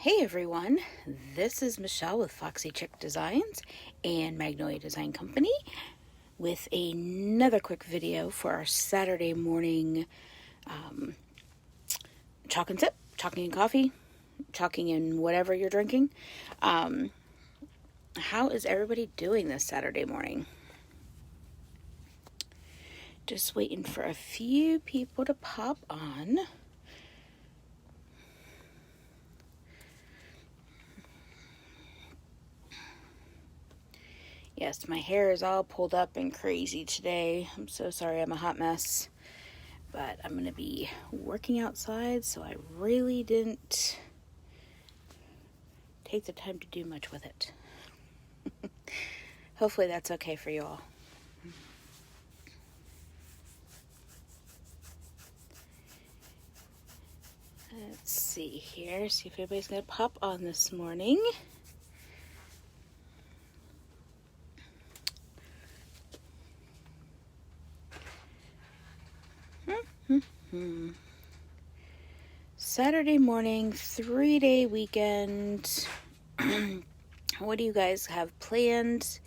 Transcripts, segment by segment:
Hey everyone, this is Michelle with Foxy Chick Designs and Magnolia Design Company with another quick video for our Saturday morning chalk and sip, chalking and coffee, chalking and whatever you're drinking. How is everybody doing this Saturday morning? Just waiting for a few people to pop on. Yes, my hair is all pulled up and crazy today. I'm so sorry, I'm a hot mess. But I'm going to be working outside, so I really didn't take the time to do much with it. Hopefully that's okay for you all. Let's see here, see if anybody's going to pop on this morning. Saturday morning, 3-day weekend. What do you guys have planned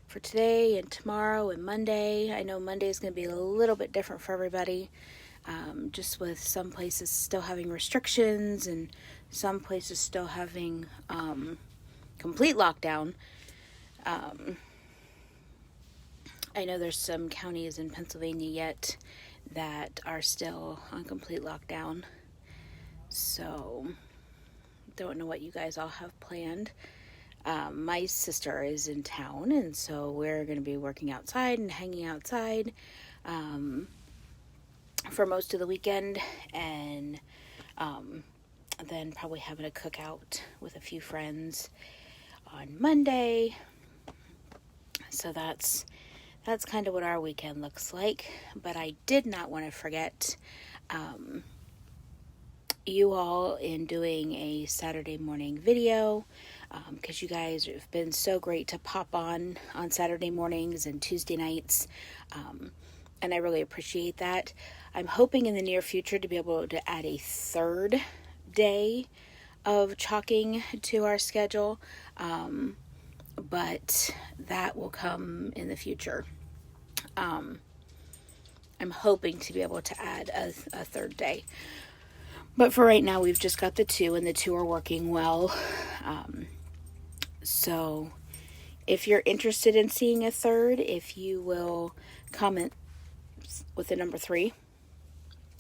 for today and tomorrow and Monday? I know Monday is going to be a little bit different for everybody, just with some places still having restrictions and some places still having complete lockdown. I know there's some counties in Pennsylvania yet that are still on complete lockdown. So, don't know what you guys all have planned. My sister is in town, and so we're going to be working outside and hanging outside for most of the weekend, and then probably having a cookout with a few friends on Monday. So that's kind of what our weekend looks like. But I did not want to forget you all in doing a Saturday morning video, because you guys have been so great to pop on Saturday mornings and Tuesday nights, and I really appreciate that. I'm hoping in the near future to be able to add a third day of chalking to our schedule, but that will come in the future. I'm hoping to be able to add a third day. But for right now, we've just got the two, and the two are working well. So if you're interested in seeing a third, if you will comment with the number 3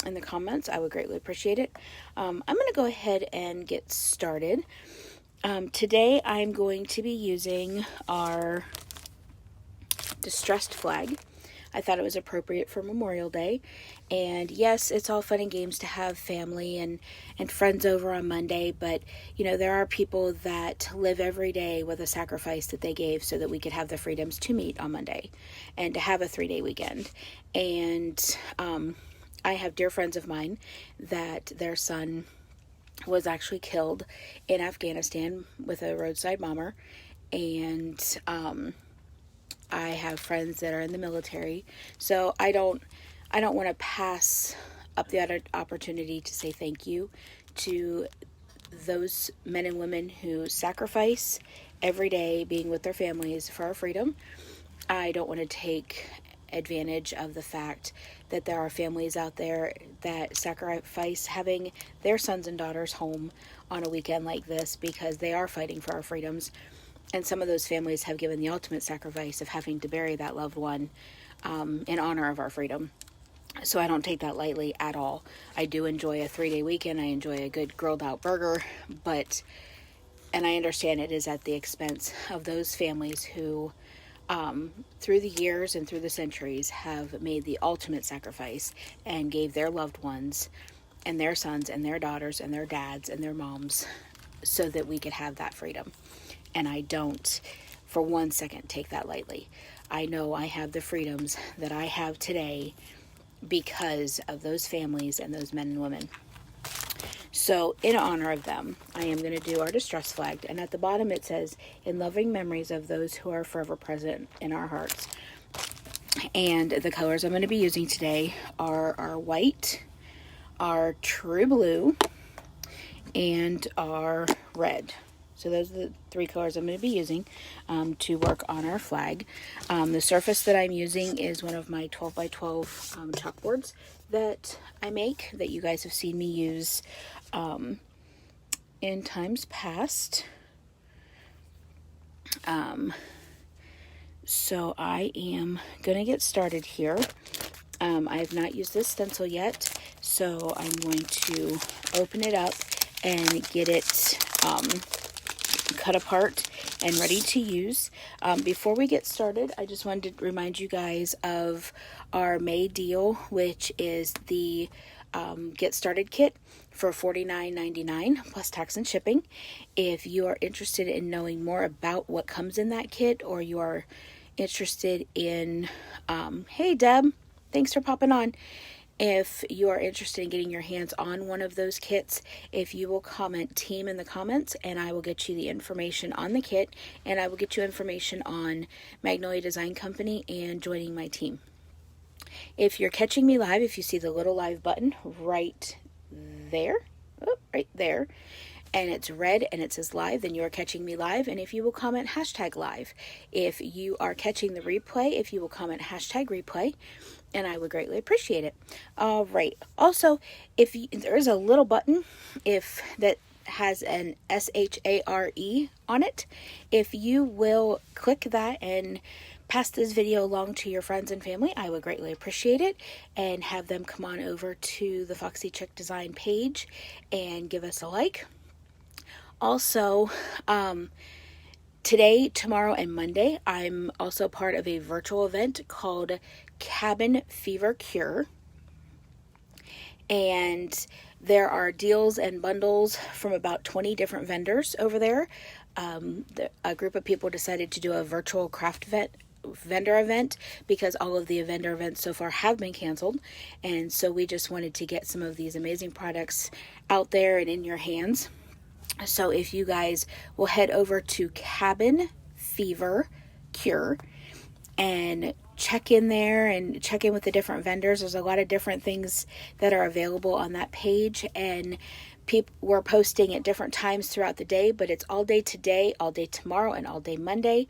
in the comments, I would greatly appreciate it. I'm going to go ahead and get started. Today, I'm going to be using our distressed flag. I thought it was appropriate for Memorial Day. And yes, it's all fun and games to have family and friends over on Monday, but you know, there are people that live every day with a sacrifice that they gave so that we could have the freedoms to meet on Monday and to have a 3-day weekend. And I have dear friends of mine that their son was actually killed in Afghanistan with a roadside bomber, and I have friends that are in the military, so I don't want to pass up the opportunity to say thank you to those men and women who sacrifice every day being with their families for our freedom. I don't want to take advantage of the fact that there are families out there that sacrifice having their sons and daughters home on a weekend like this because they are fighting for our freedoms. And some of those families have given the ultimate sacrifice of having to bury that loved one in honor of our freedom. So I don't take that lightly at all. I do enjoy a 3-day weekend. I enjoy a good grilled out burger, and I understand it is at the expense of those families who, through the years and through the centuries, have made the ultimate sacrifice and gave their loved ones and their sons and their daughters and their dads and their moms so that we could have that freedom. And I don't for 1 second take that lightly. I know I have the freedoms that I have today because of those families and those men and women. So in honor of them, I am going to do our distress flag. And at the bottom it says, in loving memories of those who are forever present in our hearts. And the colors I'm going to be using today are our white, our true blue, and our red. So those are the 3 colors I'm going to be using to work on our flag. The surface that I'm using is one of my 12 by 12 chalkboards that I make, that you guys have seen me use in times past. So I am going to get started here. I have not used this stencil yet, so I'm going to open it up and get it cut apart and ready to use. Before we get started, I just wanted to remind you guys of our May deal, which is the Get Started Kit for $49.99 plus tax and shipping. If you are interested in knowing more about what comes in that kit, or you are interested in, hey Deb, thanks for popping on. If you are interested in getting your hands on one of those kits, if you will comment team in the comments, and I will get you the information on the kit, and I will get you information on Magnolia Design Company and joining my team. If you're catching me live, if you see the little live button right there, right there, and it's red and it says live, then you are catching me live. And if you will comment hashtag live. If you are catching the replay, if you will comment hashtag replay, and I would greatly appreciate it. All right. Also, there is a little button that has an SHARE on it. If you will click that and pass this video along to your friends and family, I would greatly appreciate it, and have them come on over to the Foxy Chick Design page and give us a like. Also, today, tomorrow, and Monday, I'm also part of a virtual event called Cabin Fever Cure. And there are deals and bundles from about 20 different vendors over there. A group of people decided to do a virtual craft vendor event because all of the vendor events so far have been canceled. And so we just wanted to get some of these amazing products out there and in your hands. So if you guys will head over to Cabin Fever Cure and check in there and check in with the different vendors. There's a lot of different things that are available on that page, and we're posting at different times throughout the day, but it's all day today, all day tomorrow, and all day Monday.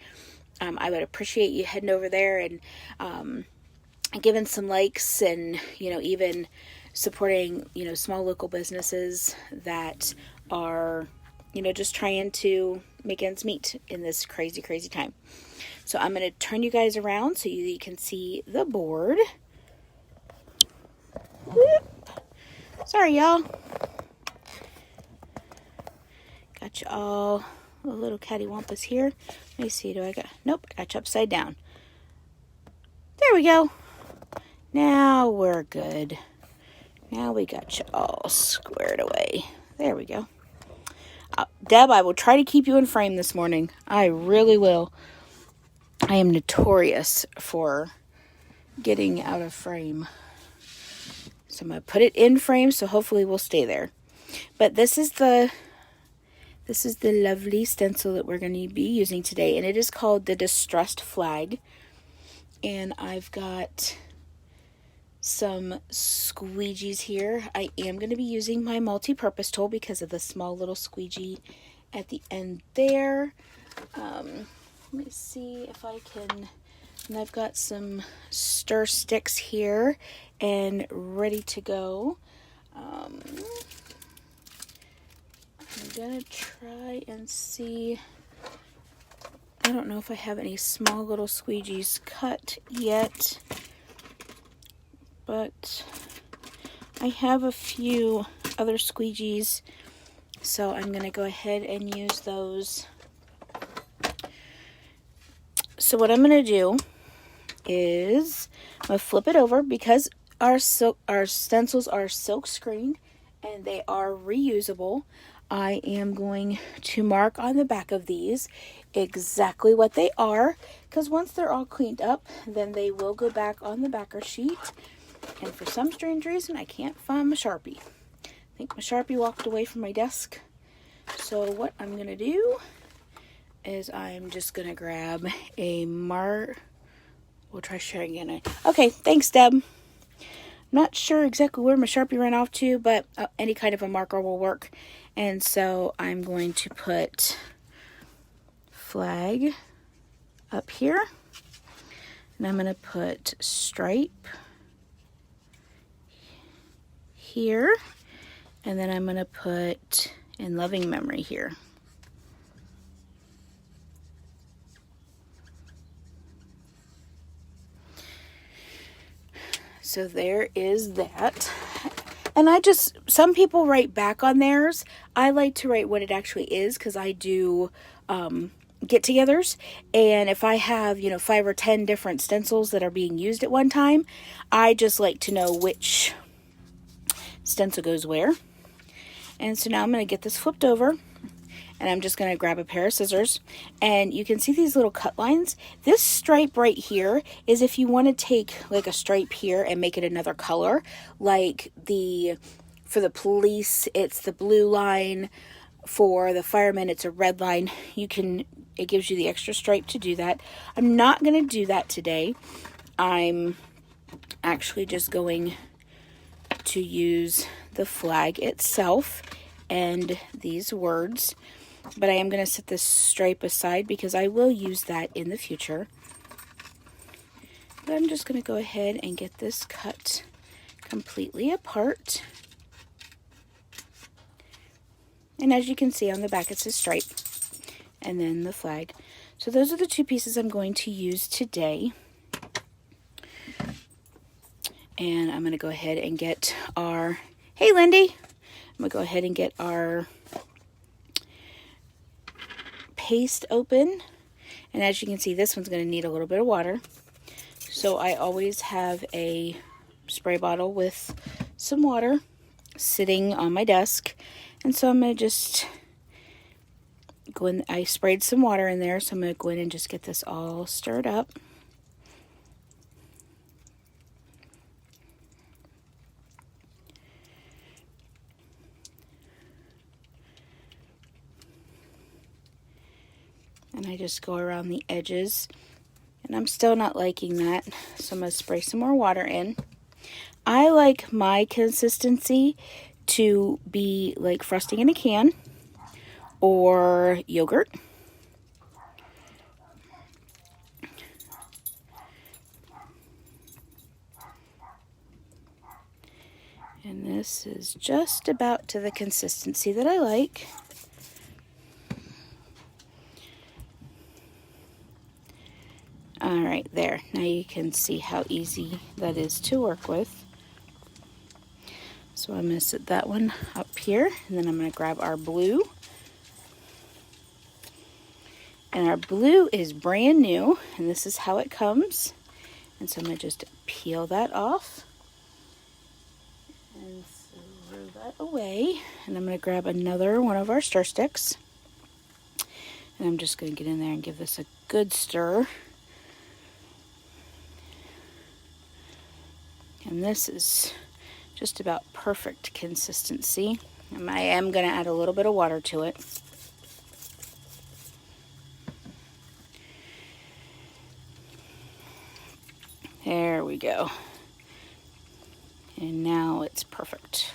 I would appreciate you heading over there and giving some likes, and even supporting small local businesses that are just trying to make ends meet in this crazy time. So I'm going to turn you guys around so you can see the board. Whoop. Sorry, y'all. Got you all a little cattywampus here. Let me see, nope, I got you upside down. There we go. Now we're good. Now we got you all squared away. There we go. Deb, I will try to keep you in frame this morning. I really will. I am notorious for getting out of frame. So I'm going to put it in frame, so hopefully we'll stay there. But this is the lovely stencil that we're going to be using today, and it is called the Distressed Flag. And I've got some squeegees here. I am going to be using my multi-purpose tool because of the small little squeegee at the end there. Let me see if I can, and I've got some stir sticks here and ready to go. I'm gonna try and see. I don't know if I have any small little squeegees cut yet, but I have a few other squeegees, so I'm gonna go ahead and use those. So what I'm going to do is I'm going to flip it over because our stencils are silk screened and they are reusable. I am going to mark on the back of these exactly what they are, because once they're all cleaned up, then they will go back on the backer sheet. And for some strange reason, I can't find my Sharpie. I think my Sharpie walked away from my desk. So what I'm going to do is I'm just going to grab a we'll try sharing again. Okay, thanks, Deb. Not sure exactly where my Sharpie ran off to, but any kind of a marker will work. And so I'm going to put flag up here, and I'm going to put stripe here, and then I'm going to put in loving memory here. So there is that. And some people write back on theirs. I like to write what it actually is, because I do get-togethers. And if I have, 5 or 10 different stencils that are being used at one time, I just like to know which stencil goes where. And so now I'm going to get this flipped over. And I'm just going to grab a pair of scissors, and you can see these little cut lines. This stripe right here is if you want to take like a stripe here and make it another color, like for the police, it's the blue line. For the firemen, it's a red line. It gives you the extra stripe to do that. I'm not going to do that today. I'm actually just going to use the flag itself and these words. But I am going to set this stripe aside because I will use that in the future. But I'm just going to go ahead and get this cut completely apart. And as you can see on the back, it's a stripe and then the flag. So those are the two pieces I'm going to use today. And I'm going to go ahead and get our, hey Lindy, I'm going to go ahead and get our paste open. And as you can see, this one's going to need a little bit of water. So I always have a spray bottle with some water sitting on my desk. And so I'm going to just go in. I sprayed some water in there, so I'm going to go in and just get this all stirred up. And I just go around the edges, and I'm still not liking that, so I'm going to spray some more water in. I like my consistency to be like frosting in a can or yogurt. And this is just about to the consistency that I like. All right, there. Now you can see how easy that is to work with. So I'm going to set that one up here, and then I'm going to grab our blue. And our blue is brand new, and this is how it comes. And so I'm going to just peel that off and throw that away. And I'm going to grab another one of our stir sticks. And I'm just going to get in there and give this a good stir. And this is just about perfect consistency. And I am going to add a little bit of water to it. There we go. And now it's perfect.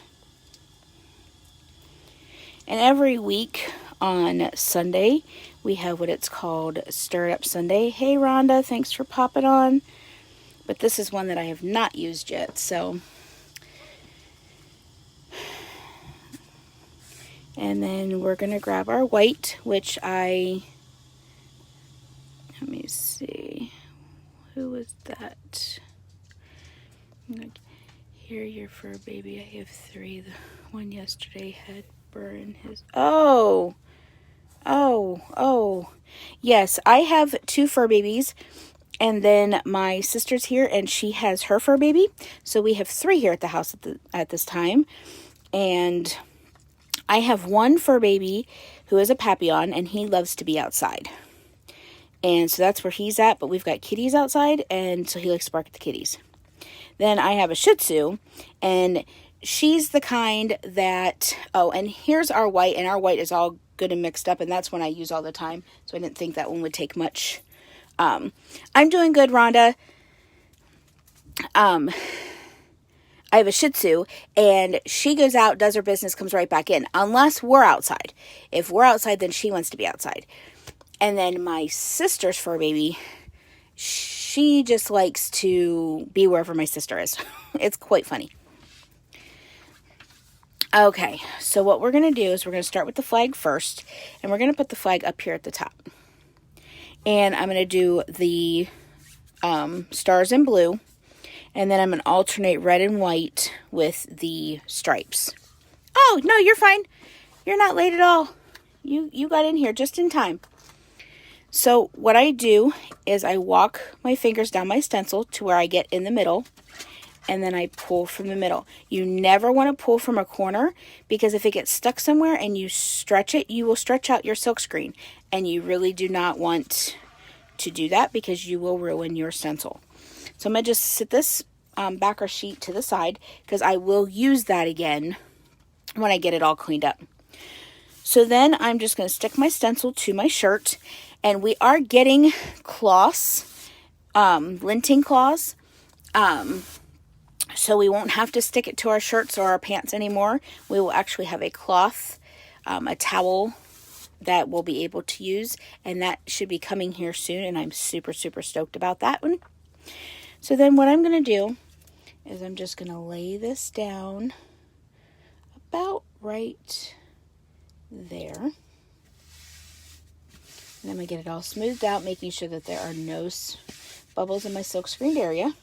And every week on Sunday, we have what it's called Stir It Up Sunday. Hey Rhonda, thanks for popping on. But this is one that I have not used yet, so. And then we're going to grab our white, which let me see. Who was that? Here, your fur baby. I have 3. The one yesterday had burr in his. Oh. Yes, I have 2 fur babies. And then my sister's here, and she has her fur baby. So we have 3 here at the house at this time. And I have 1 fur baby who is a Papillon, and he loves to be outside. And so that's where he's at. But we've got kitties outside, and so he likes to bark at the kitties. Then I have a Shih Tzu, and she's the kind that, and here's our white, and our white is all good and mixed up, and that's one I use all the time. So I didn't think that one would take much. I'm doing good, Rhonda. I I have a Shih Tzu, and she goes out, does her business, comes right back in, unless we're outside. If we're outside, then she wants to be outside. And then my sister's fur baby, she just likes to be wherever my sister is. It's quite funny. Okay, so what we're going to do is we're going to start with the flag first, and we're going to put the flag up here at the top. And I'm going to do the stars in blue, and then I'm going to alternate red and white with the stripes. Oh, no, you're fine. You're not late at all. You got in here just in time. So what I do is I walk my fingers down my stencil to where I get in the middle, and then I pull from the middle. You never want to pull from a corner, because if it gets stuck somewhere and you stretch it, you will stretch out your silk screen, and you really do not want to do that because you will ruin your stencil. So I'm going to just sit this backer sheet to the side, because I will use that again when I get it all cleaned up. So then I'm just going to stick my stencil to my shirt, and we are getting cloths, linting cloths, so we won't have to stick it to our shirts or our pants anymore. We will actually have a cloth, a towel that we'll be able to use, and that should be coming here soon, and I'm super, super stoked about that one. So then what I'm going to do is I'm just going to lay this down about right there. And I'm going to get it all smoothed out, making sure that there are no bubbles in my silk screened area.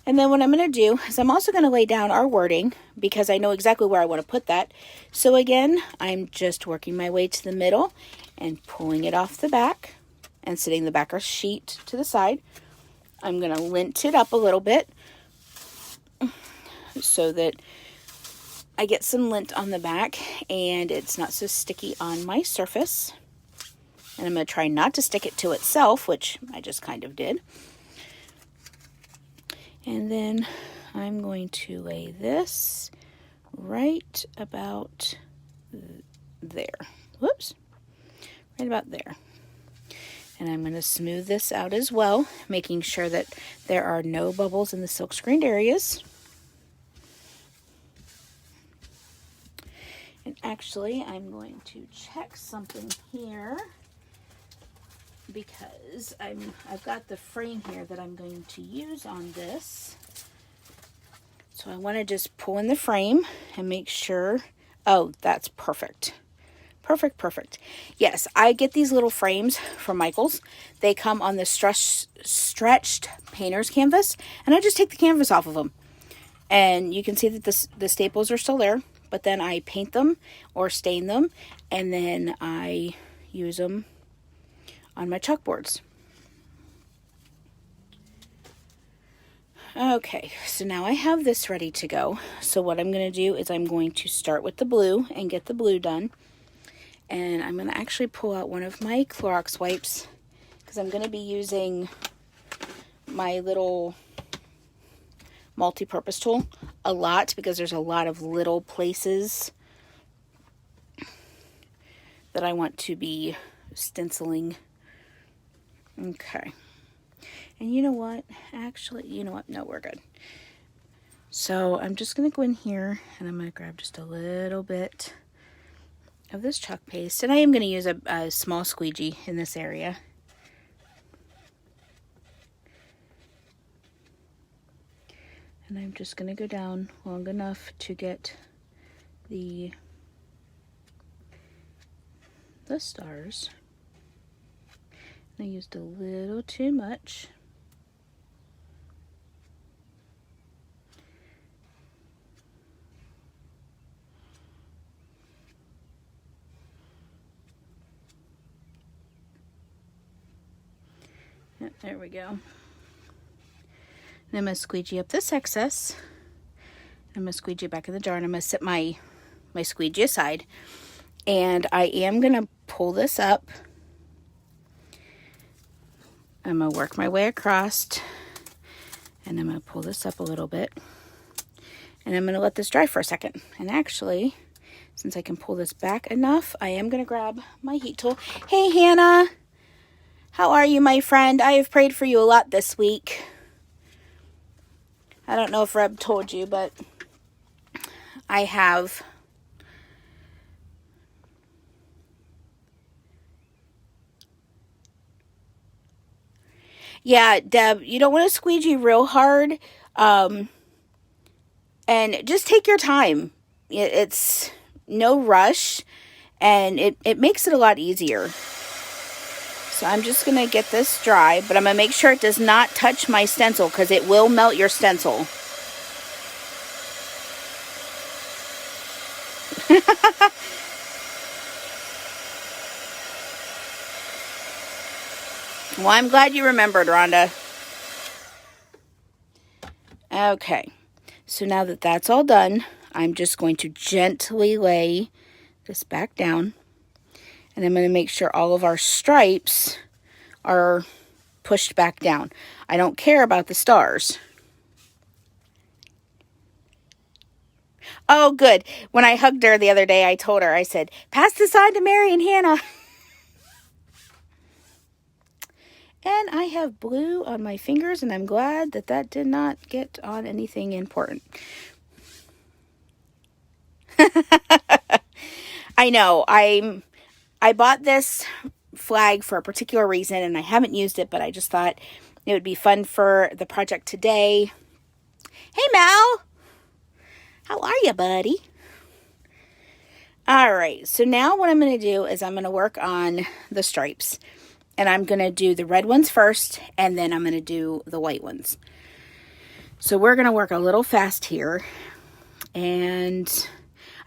And then what I'm going to do is I'm also going to lay down our wording, because I know exactly where I want to put that. So again, I'm just working my way to the middle and pulling it off the back and sitting the backer sheet to the side. I'm going to lint it up a little bit so that I get some lint on the back and it's not so sticky on my surface. And I'm going to try not to stick it to itself, which I just kind of did. And then I'm going to lay this right about there. Whoops. Right about there. And I'm going to smooth this out as well, making sure that there are no bubbles in the silk screened areas. And actually, I'm going to check something here, because I've got the frame here that I'm going to use on this. So I want to just pull in the frame and make sure. Oh, that's perfect. Perfect, perfect. Yes, I get these little frames from Michaels. They come on the stretched painter's canvas, and I just take the canvas off of them. And you can see that the staples are still there, but then I paint them or stain them, and then I use them on my chalkboards. Okay, so now I have this ready to go. So what I'm going to do is I'm going to start with the blue and get the blue done. And I'm going to actually pull out one of my Clorox wipes, because I'm going to be using my little multi-purpose tool a lot, because there's a lot of little places that I want to be stenciling. Okay. And you know what? Actually, you know what? No, we're good. So I'm just going to go in here and I'm going to grab just a little bit of this chalk paste. And I am going to use a small squeegee in this area. And I'm just going to go down long enough to get the stars. I used a little too much. Yep, there we go. And I'm going to squeegee up this excess. I'm going to squeegee it back in the jar, and I'm going to set my squeegee aside. And I am going to pull this up. I'm going to work my way across, and I'm going to pull this up a little bit. And I'm going to let this dry for a second. And actually, since I can pull this back enough, I am going to grab my heat tool. Hey, Hannah. How are you, my friend? I have prayed for you a lot this week. I don't know if Reb told you, but I have yeah, Deb, you don't want to squeegee real hard. And just take your time. It's no rush, and it makes it a lot easier. So I'm just going to get this dry, but I'm going to make sure it does not touch my stencil because it will melt your stencil. Well, I'm glad you remembered, Rhonda. Okay, so now that that's all done, I'm just going to gently lay this back down. And I'm going to make sure all of our stripes are pushed back down. I don't care about the stars. Oh, good. When I hugged her the other day, I told her, I said, pass this on to Mary and Hannah. And I have blue on my fingers, and I'm glad that that did not get on anything important. I know. I bought this flag for a particular reason, and I haven't used it, but I just thought it would be fun for the project today. Hey, Mal. How are you, buddy? All right, so now what I'm going to do is I'm going to work on the stripes. And I'm going to do the red ones first, and then I'm going to do the white ones. So we're going to work a little fast here. And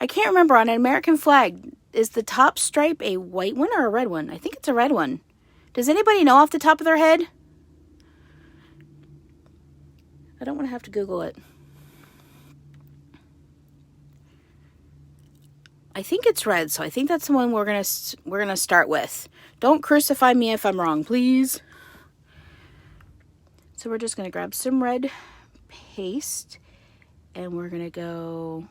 I can't remember, on an American flag, is the top stripe a white one or a red one? I think it's a red one. Does anybody know off the top of their head? I don't want to have to Google it. I think it's red, so I think that's the one we're gonna start with. Don't crucify me if I'm wrong, please. So we're just gonna grab some red paste, and we're gonna go.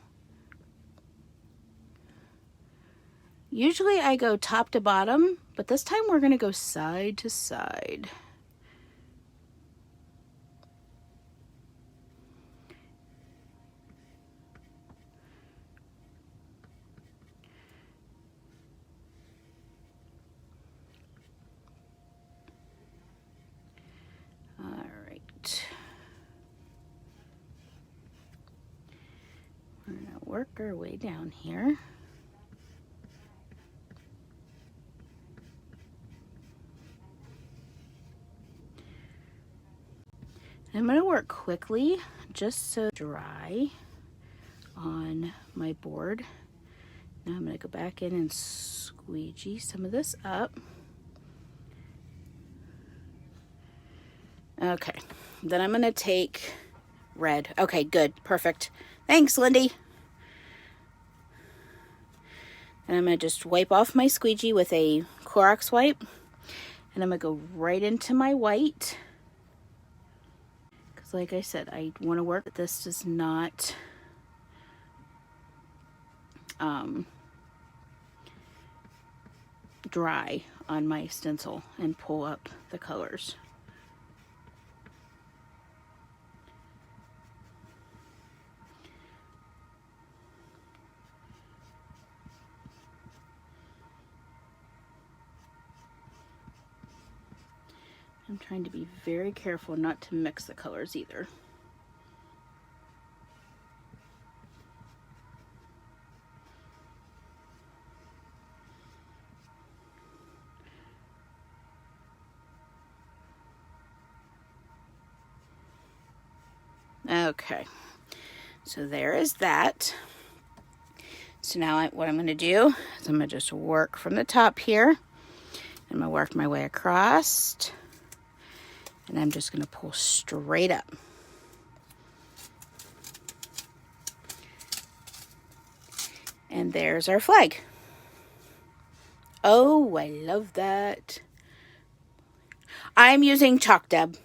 Usually I go top to bottom, but this time we're gonna go side to side. We're going to work our way down here. I'm going to work quickly just so dry on my board. Now I'm going to go back in and squeegee some of this up. Okay, then I'm going to take red. Okay, good, perfect. Thanks, Lindy. And I'm going to just wipe off my squeegee with a Clorox wipe. And I'm going to go right into my white. Because like I said, I want to work, but this does not dry on my stencil and pull up the colors. I'm trying to be very careful not to mix the colors either. Okay, so there is that. So now what I'm going to do is I'm going to just work from the top here. I'm going to work my way across. And I'm just going to pull straight up. And there's our flag. Oh, I love that. I'm using chalk, Deb.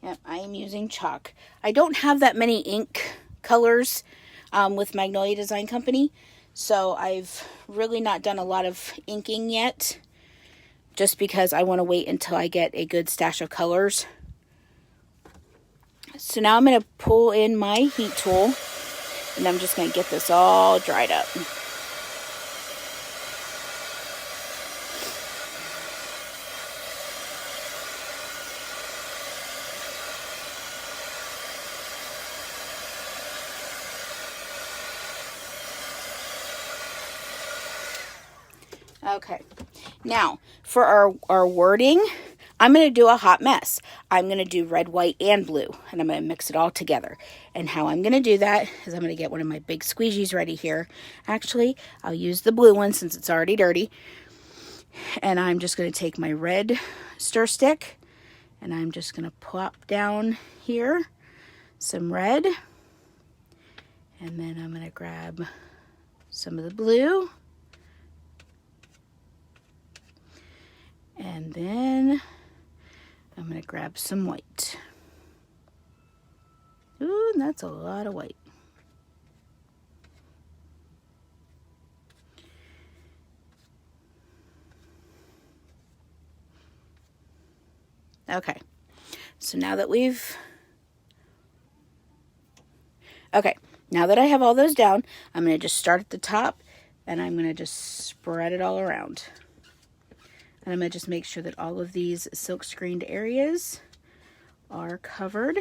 Yep, I am using chalk. I don't have that many ink colors with Magnolia Design Company. So I've really not done a lot of inking yet. just because I want to wait until I get a good stash of colors. So now I'm going to pull in my heat tool, and I'm just going to get this all dried up. Okay, now for our wording, I'm going to do a hot mess. I'm going to do red, white, and blue, and I'm going to mix it all together. And how I'm going to do that is I'm going to get one of my big squeegees ready here. Actually, I'll use the blue one since it's already dirty. And I'm just going to take my red stir stick, and I'm just going to plop down here some red. And then I'm going to grab some of the blue. And then I'm going to grab some white. Ooh, that's a lot of white. Okay, so now that now that I have all those down, I'm going to just start at the top, and I'm going to just spread it all around. And I'm going to just make sure that all of these silk screened areas are covered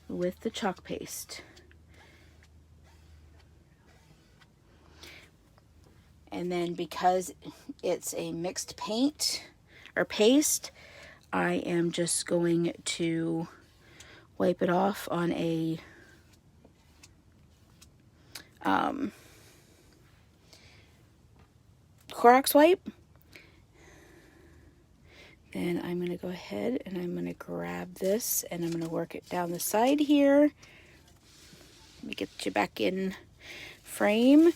with the chalk paste. And then because it's a mixed paint or paste, I am just going to wipe it off on a Clorox wipe. Then I'm going to go ahead and I'm going to grab this and I'm going to work it down the side here. Let me get you back in frame,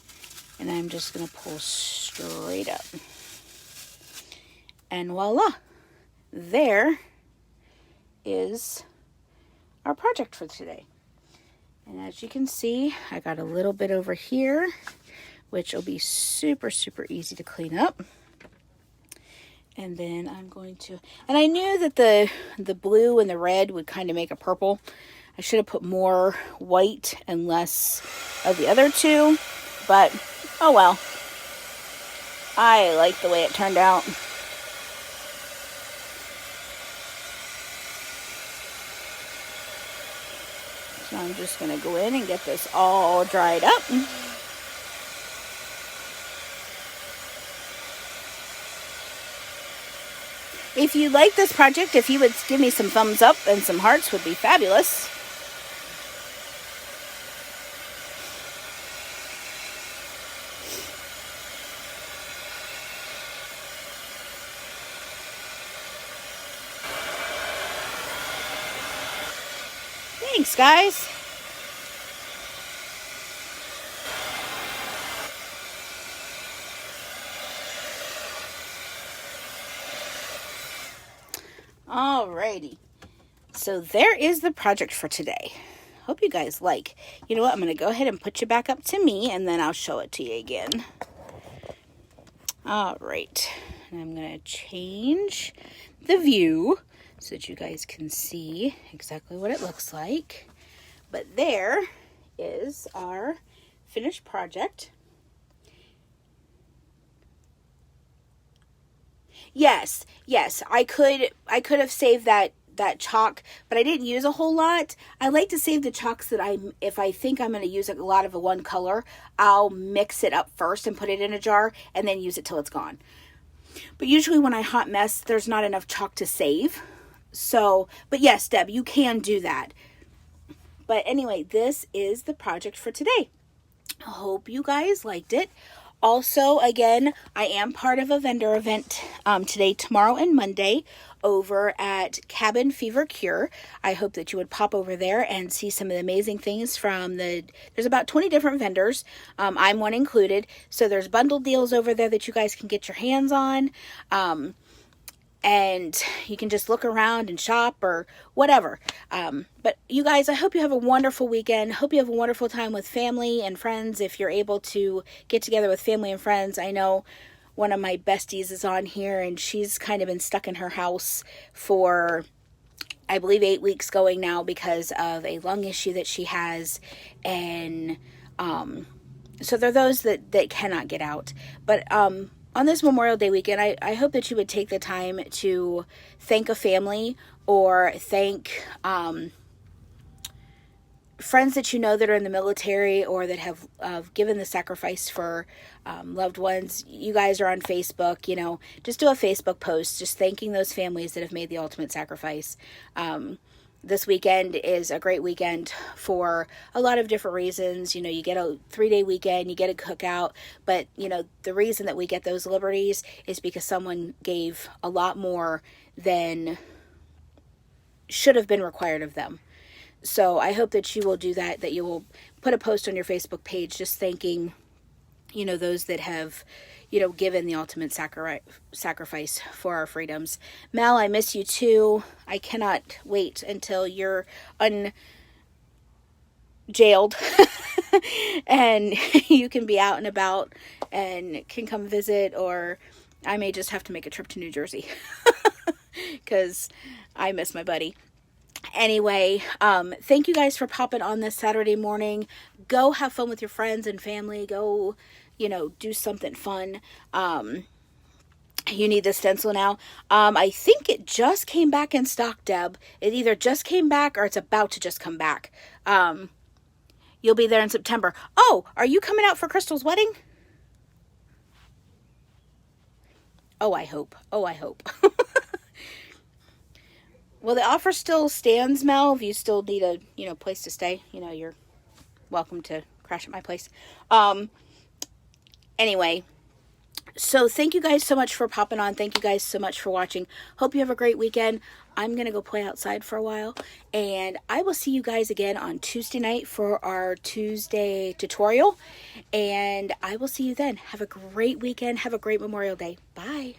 and I'm just going to pull straight up. And voila, there is our project for today. And as you can see, I got a little bit over here, which will be super, super easy to clean up. And then I'm going to, and I knew that the blue and the red would kind of make a purple. I should have put more white and less of the other two, but oh well. I like the way it turned out. So I'm just going to go in and get this all dried up. If you like this project, if you would give me some thumbs up and some hearts would be fabulous. Thanks, guys. Alrighty, so there is the project for today. Hope you guys like. You know what, I'm going to go ahead and put you back up to me, and then I'll show it to you again. Alright, and I'm going to change the view so that you guys can see exactly what it looks like. But there is our finished project. Yes, I could have saved that chalk, but I didn't use a whole lot. I like to save the chalks that if I think I'm going to use a lot of a one color, I'll mix it up first and put it in a jar and then use it till it's gone. But usually when I hot mess, there's not enough chalk to save. So, but yes, Deb, you can do that. But anyway, this is the project for today. I hope you guys liked it. Also, again, I am part of a vendor event today, tomorrow, and Monday over at Cabin Fever Cure. I hope that you would pop over there and see some of the amazing things from there's about 20 different vendors. I'm one included. So there's bundle deals over there that you guys can get your hands on. And you can just look around and shop or whatever. But you guys, I hope you have a wonderful weekend. Hope you have a wonderful time with family and friends if you're able to get together with family and friends. I know one of my besties is on here, and she's kind of been stuck in her house for, I believe, 8 weeks going now because of a lung issue that she has. And so there are those that cannot get out. But on this Memorial Day weekend, I hope that you would take the time to thank a family or thank friends that you know that are in the military or that have given the sacrifice for loved ones. You guys are on Facebook, just do a Facebook post just thanking those families that have made the ultimate sacrifice. This weekend is a great weekend for a lot of different reasons. You get a 3-day weekend, you get a cookout, but the reason that we get those liberties is because someone gave a lot more than should have been required of them. So I hope that you will do that you will put a post on your Facebook page just thanking, those that have, given the ultimate sacrifice for our freedoms. Mel, I miss you too. I cannot wait until you're jailed and you can be out and about and can come visit, or I may just have to make a trip to New Jersey because I miss my buddy. Anyway, thank you guys for popping on this Saturday morning. Go have fun with your friends and family. Go, do something fun. You need the stencil now. I think it just came back in stock, Deb. It either just came back or it's about to just come back. You'll be there in September. Oh, are you coming out for Crystal's wedding? Oh, I hope. Well, the offer still stands, Mel. If you still need a, place to stay, you're welcome to crash at my place. Anyway, so thank you guys so much for popping on. Thank you guys so much for watching. Hope you have a great weekend. I'm going to go play outside for a while, and I will see you guys again on Tuesday night for our Tuesday tutorial, and I will see you then. Have a great weekend. Have a great Memorial Day. Bye.